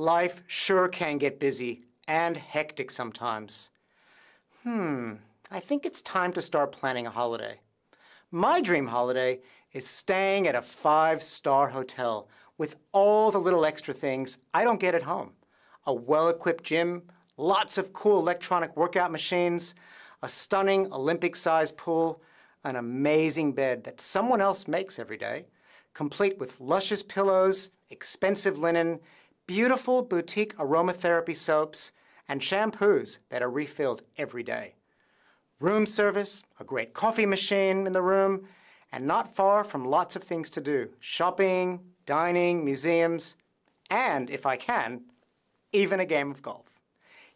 Life sure can get busy and hectic sometimes. I think it's time to start planning a holiday. My dream holiday is staying at a 5-star hotel with all the little extra things I don't get at home. A well-equipped gym, lots of cool electronic workout machines, a stunning Olympic-sized pool, an amazing bed that someone else makes every day, complete with luscious pillows, expensive linen, beautiful boutique aromatherapy soaps, and shampoos that are refilled every day. Room service, a great coffee machine in the room, and not far from lots of things to do. Shopping, dining, museums, and, if I can, even a game of golf.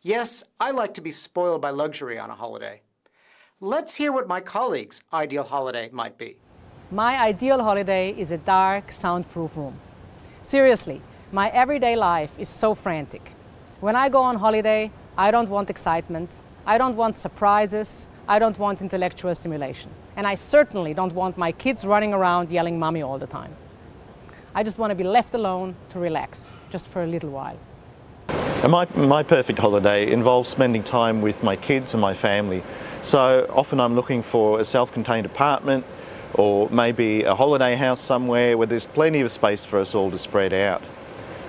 Yes, I like to be spoiled by luxury on a holiday. Let's hear what my colleagues' ideal holiday might be. My ideal holiday is a dark, soundproof room. Seriously, my everyday life is so frantic. When I go on holiday, I don't want excitement, I don't want surprises, I don't want intellectual stimulation. And I certainly don't want my kids running around yelling "mommy" all the time. I just want to be left alone to relax, just for a little while. My perfect holiday involves spending time with my kids and my family. So often I'm looking for a self-contained apartment or maybe a holiday house somewhere where there's plenty of space for us all to spread out.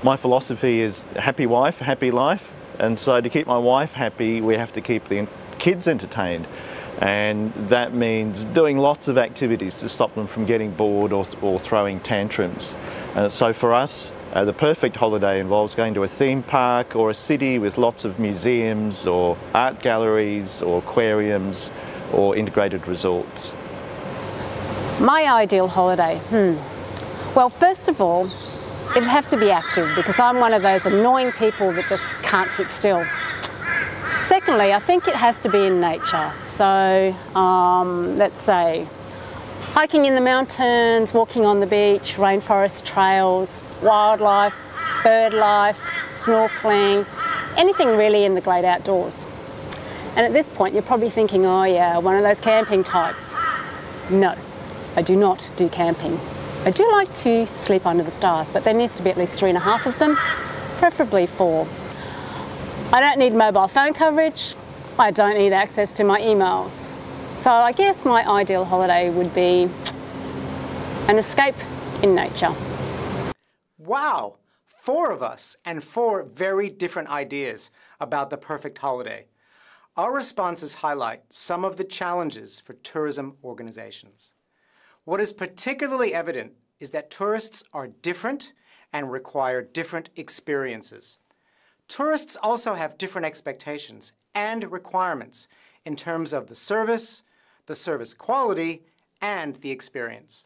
My philosophy is happy wife, happy life, and so to keep my wife happy we have to keep the kids entertained, and that means doing lots of activities to stop them from getting bored or throwing tantrums. So for us, the perfect holiday involves going to a theme park or a city with lots of museums or art galleries or aquariums or integrated resorts. My ideal holiday? Well, first of all, it'd have to be active because I'm one of those annoying people that just can't sit still. Secondly, I think it has to be in nature. So, let's say, hiking in the mountains, walking on the beach, rainforest trails, wildlife, bird life, snorkeling, anything really in the great outdoors. And at this point, you're probably thinking, oh yeah, one of those camping types. No, I do not do camping. I do like to sleep under the stars, but there needs to be at least 3.5 of them, preferably 4. I don't need mobile phone coverage. I don't need access to my emails. So I guess my ideal holiday would be an escape in nature. Wow! 4 of us and 4 very different ideas about the perfect holiday. Our responses highlight some of the challenges for tourism organizations. What is particularly evident is that tourists are different and require different experiences. Tourists also have different expectations and requirements in terms of the service quality, and the experience.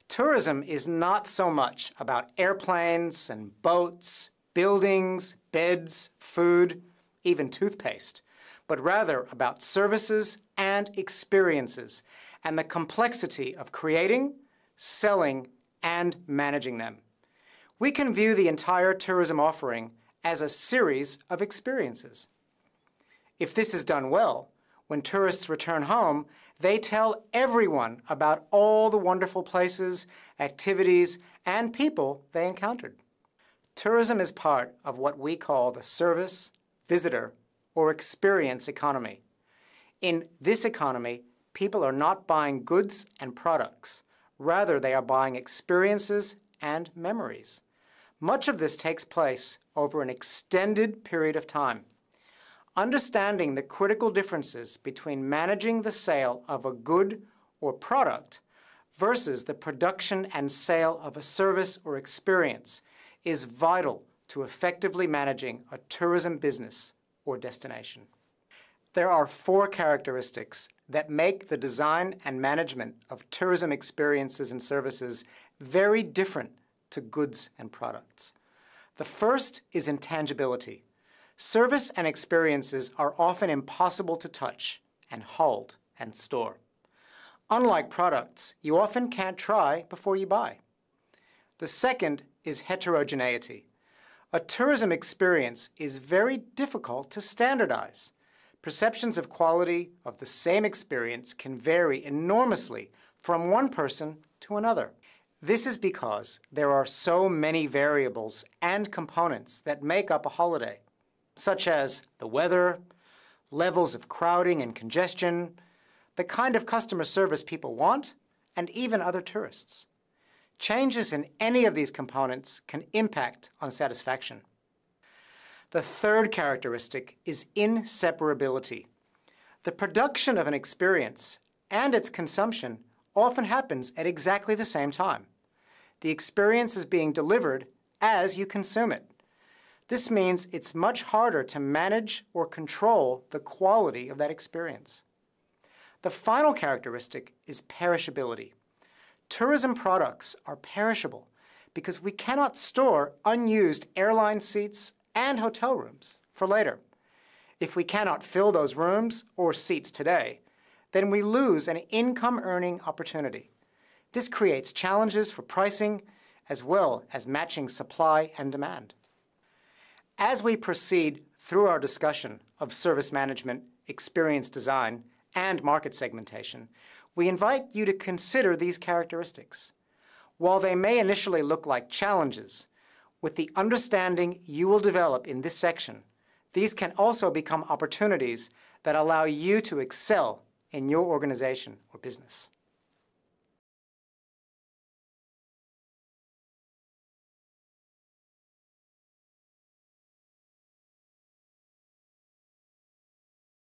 Tourism is not so much about airplanes and boats, buildings, beds, food, even toothpaste, but rather about services and experiences and the complexity of creating, selling, and managing them. We can view the entire tourism offering as a series of experiences. If this is done well, when tourists return home, they tell everyone about all the wonderful places, activities, and people they encountered. Tourism is part of what we call the service, visitor, or experience economy. In this economy, people are not buying goods and products. Rather, they are buying experiences and memories. Much of this takes place over an extended period of time. Understanding the critical differences between managing the sale of a good or product versus the production and sale of a service or experience is vital to effectively managing a tourism business or destination. There are 4 characteristics that make the design and management of tourism experiences and services very different to goods and products. The first is intangibility. Service and experiences are often impossible to touch and hold and store. Unlike products, you often can't try before you buy. The second is heterogeneity. A tourism experience is very difficult to standardize. Perceptions of quality of the same experience can vary enormously from one person to another. This is because there are so many variables and components that make up a holiday, such as the weather, levels of crowding and congestion, the kind of customer service people want, and even other tourists. Changes in any of these components can impact on satisfaction. The third characteristic is inseparability. The production of an experience and its consumption often happens at exactly the same time. The experience is being delivered as you consume it. This means it's much harder to manage or control the quality of that experience. The final characteristic is perishability. Tourism products are perishable because we cannot store unused airline seats and hotel rooms for later. If we cannot fill those rooms or seats today, then we lose an income-earning opportunity. This creates challenges for pricing as well as matching supply and demand. As we proceed through our discussion of service management, experience design, and market segmentation, we invite you to consider these characteristics. While they may initially look like challenges, with the understanding you will develop in this section, these can also become opportunities that allow you to excel in your organization or business.